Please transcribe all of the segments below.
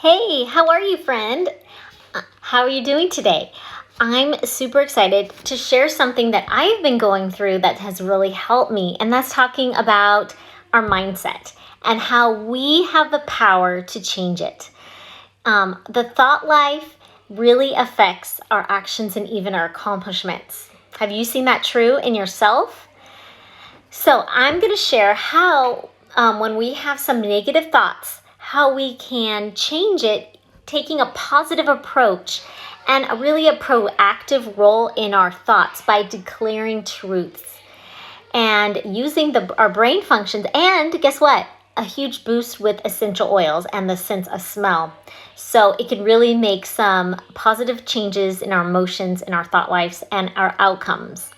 Hey, how are you, friend? How are you doing today? I'm super excited to share something that I've been going through that has really helped me, and that's talking about our mindset and how we have the power to change it. The thought life really affects our actions and even our accomplishments. Have you seen that true in yourself? So I'm going to share how when we have some negative thoughts, how we can change it, taking a positive approach and really a proactive role in our thoughts by declaring truths and using our brain functions. And guess what? A huge boost with essential oils and the sense of smell. So it can really make some positive changes in our emotions, in our thought lives, and our outcomes.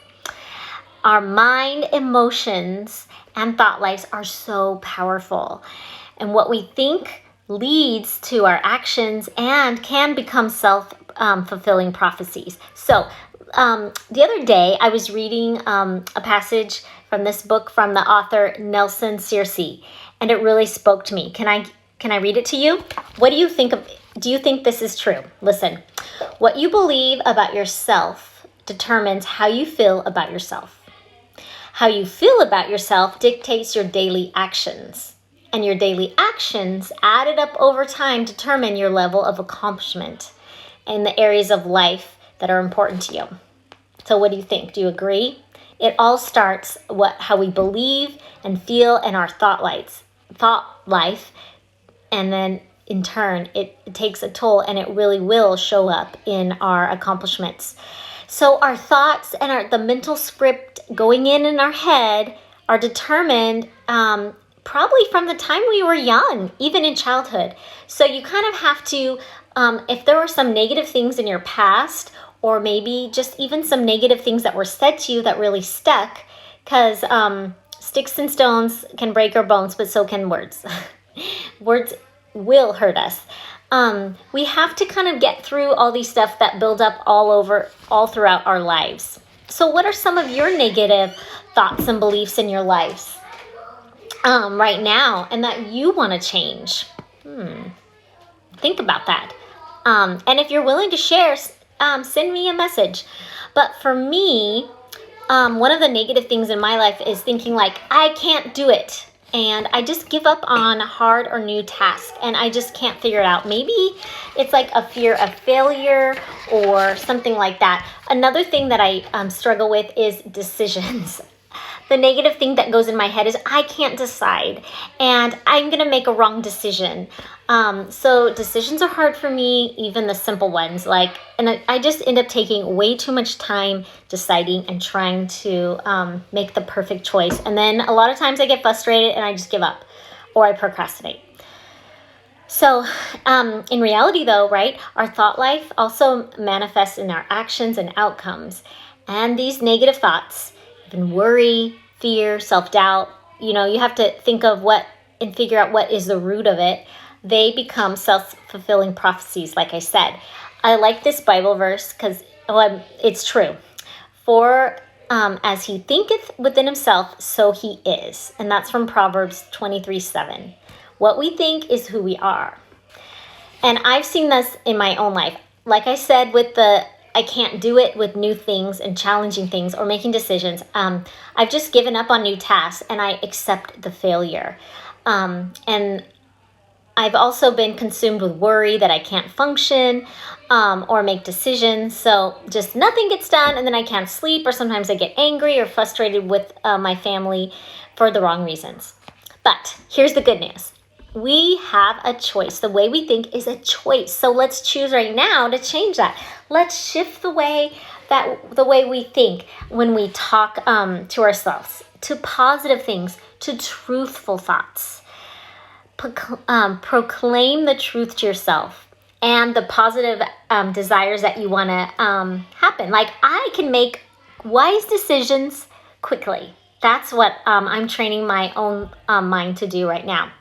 Our mind, emotions, and thought lives are so powerful. And what we think leads to our actions and can become self-fulfilling prophecies. So the other day, I was reading a passage from this book from the author Nelson Searcy, and it really spoke to me. Can I read it to you? What do you think of? Do you think this is true? Listen, what you believe about yourself determines how you feel about yourself. How you feel about yourself dictates your daily actions. And your daily actions added up over time determine your level of accomplishment in the areas of life that are important to you. So what do you think? Do you agree? It all starts how we believe and feel in our thought life, and then in turn it takes a toll, and it really will show up in our accomplishments. So our thoughts and the mental script going in our head are determined probably from the time we were young, even in childhood. So you kind of have to, if there were some negative things in your past, or maybe just even some negative things that were said to you that really stuck, because sticks and stones can break our bones, but so can words. Words will hurt us. We have to kind of get through all these stuff that build up all throughout our lives. So what are some of your negative thoughts and beliefs in your lives right now and that you want to change? Think about that. And if you're willing to share, send me a message. But for me, one of the negative things in my life is thinking like, I can't do it. And I just give up on hard or new tasks, and I just can't figure it out. Maybe it's like a fear of failure or something like that. Another thing that I struggle with is decisions. The negative thing that goes in my head is I can't decide, and I'm going to make a wrong decision. So decisions are hard for me, even the simple ones. And I just end up taking way too much time deciding and trying to make the perfect choice. And then a lot of times I get frustrated and I just give up, or I procrastinate. So in reality though, right, our thought life also manifests in our actions and outcomes. And these negative thoughts, even worry, fear, self-doubt, you have to think of and figure out what is the root of it. They become self-fulfilling prophecies, like I said. I like this Bible verse because it's true. For as he thinketh within himself, so he is. And that's from Proverbs 23:7. What we think is who we are. And I've seen this in my own life. Like I said, I can't do it with new things and challenging things or making decisions. I've just given up on new tasks and I accept the failure. And I've also been consumed with worry that I can't function or make decisions. So just nothing gets done, and then I can't sleep, or sometimes I get angry or frustrated with my family for the wrong reasons. But here's the good news. We have a choice. The way we think is a choice. So let's choose right now to change that. Let's shift the way we think when we talk to ourselves, to positive things, to truthful thoughts. Proclaim the truth to yourself and the positive desires that you want to happen. Like, I can make wise decisions quickly. That's what I'm training my own mind to do right now.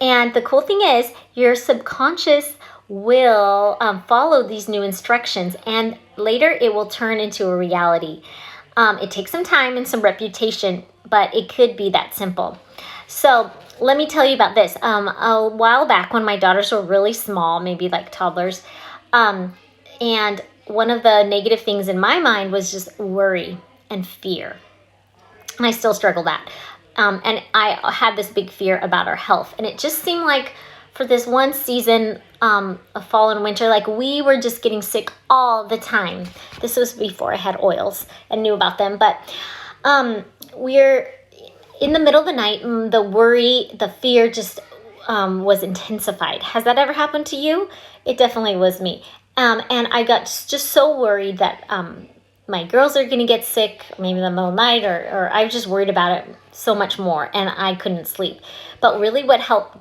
And the cool thing is, your subconscious will follow these new instructions, and later it will turn into a reality. It takes some time and some repetition, but it could be that simple. So let me tell you about this. A while back when my daughters were really small, maybe like toddlers, and one of the negative things in my mind was just worry and fear. And I still struggle that. And I had this big fear about our health. And it just seemed like for this one season of fall and winter, like we were just getting sick all the time. This was before I had oils and knew about them. But we're in the middle of the night, the worry, the fear just was intensified. Has that ever happened to you? It definitely was me. And I got just so worried that my girls are going to get sick, maybe in the middle of the night, or I was just worried about it so much more, and I couldn't sleep. But really what helped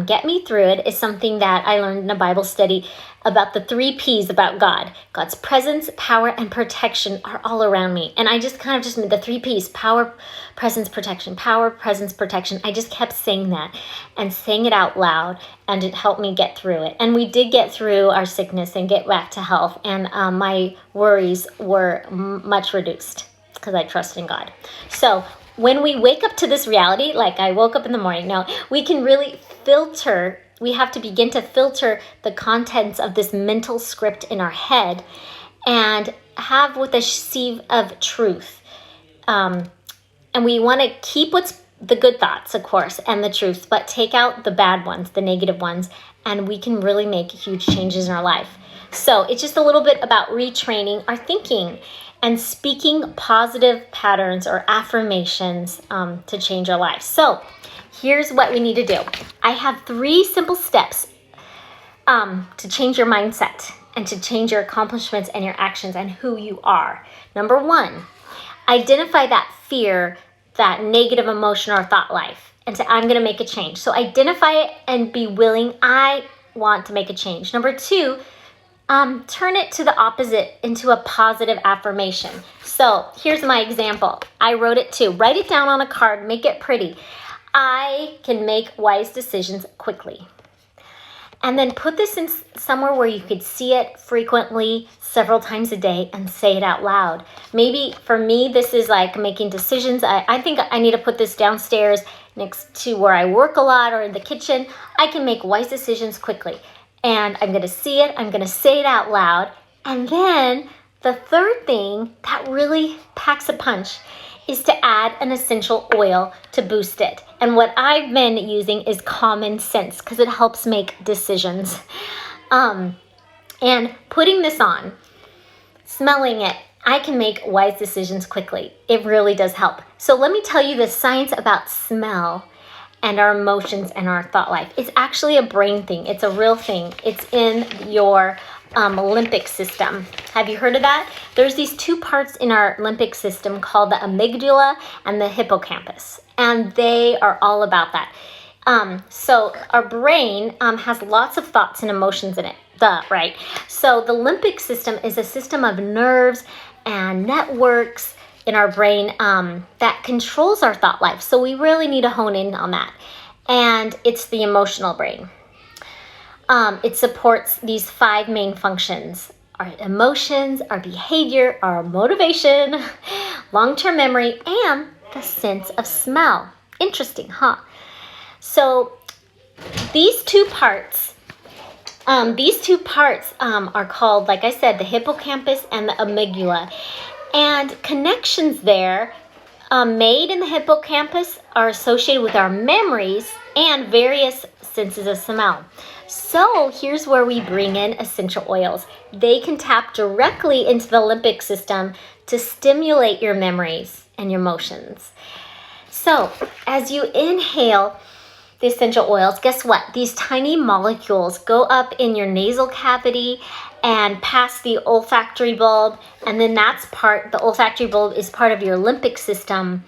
get me through it is something that I learned in a Bible study about the 3 P's about God. God's presence, power, and protection are all around me. And I just made the 3 P's, power, presence, protection, power, presence, protection. I just kept saying that and saying it out loud, and it helped me get through it. And we did get through our sickness and get back to health, and my worries were much reduced because I trust in God. So when we wake up to this reality, like I woke up in the morning, now we can really filter. We have to begin to filter the contents of this mental script in our head and have with a sieve of truth. And we want to keep what's the good thoughts, of course, and the truth, but take out the bad ones, the negative ones, and we can really make huge changes in our life. So it's just a little bit about retraining our thinking and speaking positive patterns or affirmations to change our life. So here's what we need to do. I have 3 simple steps to change your mindset and to change your accomplishments and your actions and who you are. Number 1, identify that fear, that negative emotion or thought life, and say, I'm going to make a change. So identify it and be willing, I want to make a change. Number 2, turn it to the opposite into a positive affirmation. So here's my example. I wrote it too. Write it down on a card, make it pretty. I can make wise decisions quickly. And then put this in somewhere where you could see it frequently, several times a day, and say it out loud. Maybe for me, this is like making decisions. I think I need to put this downstairs next to where I work a lot or in the kitchen. I can make wise decisions quickly. And I'm going to see it. I'm going to say it out loud. And then the third thing that really packs a punch is to add an essential oil to boost it. And what I've been using is common sense because it helps make decisions. And putting this on, smelling it, I can make wise decisions quickly. It really does help. So let me tell you the science about smell and our emotions and our thought life. It's actually a brain thing. It's a real thing. It's in your limbic system. Have you heard of that? There's these 2 parts in our limbic system called the amygdala and the hippocampus, and they are all about that. So our brain has lots of thoughts and emotions in it, right? So the limbic system is a system of nerves and networks in our brain that controls our thought life. So we really need to hone in on that. And it's the emotional brain. It supports these 5 main functions: our emotions, our behavior, our motivation, long-term memory, and the sense of smell. Interesting, huh? So these two parts are called, like I said, the hippocampus and the amygdala. And connections there made in the hippocampus are associated with our memories and various senses of smell. So here's where we bring in essential oils. They can tap directly into the limbic system to stimulate your memories and your emotions. So as you inhale the essential oils, guess what? These tiny molecules go up in your nasal cavity and past the olfactory bulb, and then the olfactory bulb is part of your limbic system,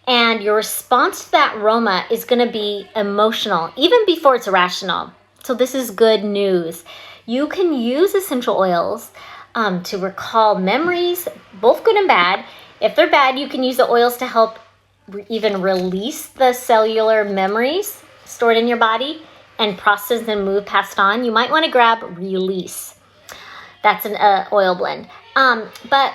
and your response to that aroma is going to be emotional, even before it's rational. So this is good news. You can use essential oils to recall memories, both good and bad. If they're bad, you can use the oils to help even release the cellular memories stored in your body and process and move passed on. You might want to grab release. That's an oil blend. But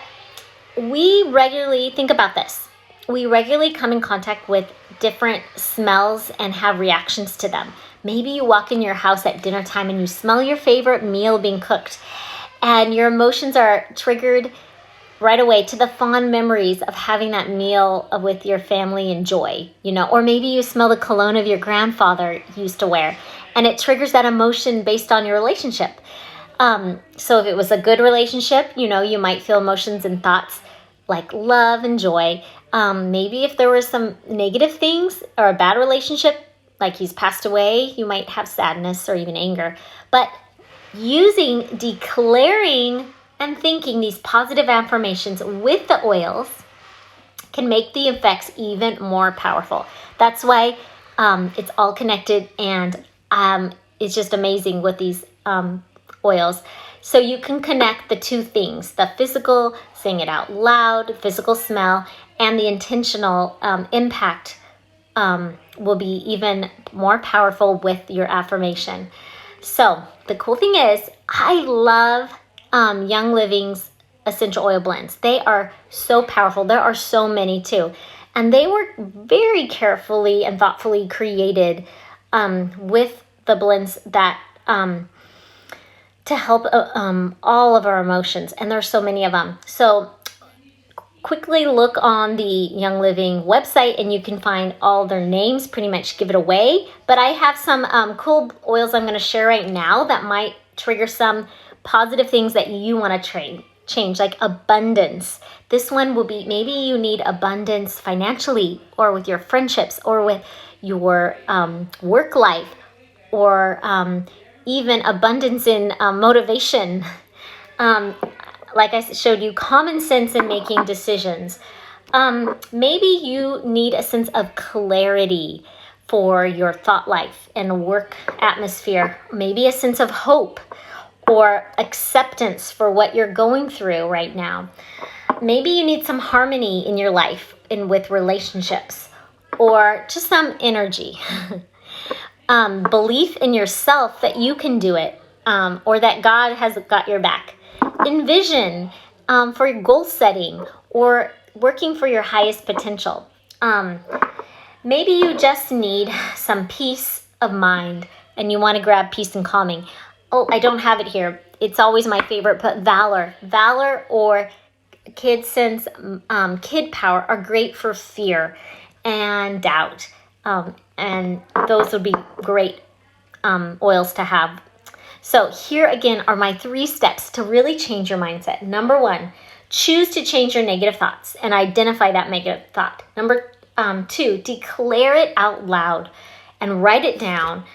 we regularly, think about this. We regularly come in contact with different smells and have reactions to them. Maybe you walk in your house at dinner time and you smell your favorite meal being cooked, and your emotions are triggered right away to the fond memories of having that meal with your family and joy, or maybe you smell the cologne of your grandfather used to wear, and it triggers that emotion based on your relationship. So if it was a good relationship, you might feel emotions and thoughts like love and joy. Maybe if there were some negative things or a bad relationship, like he's passed away, you might have sadness or even anger. But declaring and thinking these positive affirmations with the oils can make the effects even more powerful. That's why it's all connected, and it's just amazing with these oils. So you can connect the two things, the physical, saying it out loud, physical smell, and the intentional impact will be even more powerful with your affirmation. So the cool thing is, I love Young Living's essential oil blends. They are so powerful. There are so many too. And they were very carefully and thoughtfully created with the blends that to help all of our emotions. And there's so many of them. So quickly look on the Young Living website and you can find all their names, pretty much give it away. But I have some cool oils I'm going to share right now that might trigger some positive things that you want to change, like abundance. This one will be, maybe you need abundance financially, or with your friendships, or with your work life, or even abundance in motivation. Like I showed you, common sense in making decisions. Maybe you need a sense of clarity for your thought life and work atmosphere. Maybe a sense of hope or acceptance for what you're going through right now. Maybe you need some harmony in your life and with relationships, or just some energy. Belief in yourself that you can do it, or that God has got your back. Envision for your goal setting or working for your highest potential. Maybe you just need some peace of mind and you want to grab peace and calming. Oh, I don't have it here. It's always my favorite, but valor. Valor or Kid Sense Kid Power are great for fear and doubt. And those would be great oils to have. So here again are my 3 steps to really change your mindset. Number 1, choose to change your negative thoughts and identify that negative thought. Number 2, declare it out loud and write it down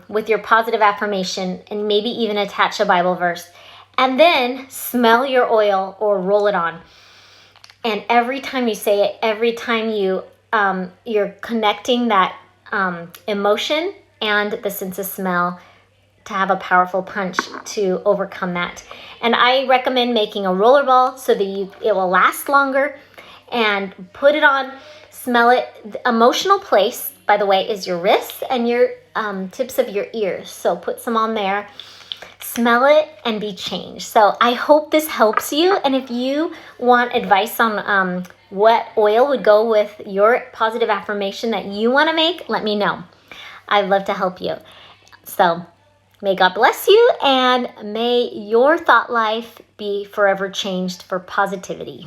with your positive affirmation, and maybe even attach a Bible verse. And then smell your oil or roll it on. And every time you say it, every time you're connecting that emotion and the sense of smell to have a powerful punch to overcome that. And I recommend making a roller ball so that it will last longer, and put it on, smell it. The emotional place, by the way, is your wrists and your tips of your ears. So put some on there, smell it, and be changed. So I hope this helps you. And if you want advice on what oil would go with your positive affirmation that you want to make, let me know. I'd love to help you. So may God bless you, and may your thought life be forever changed for positivity.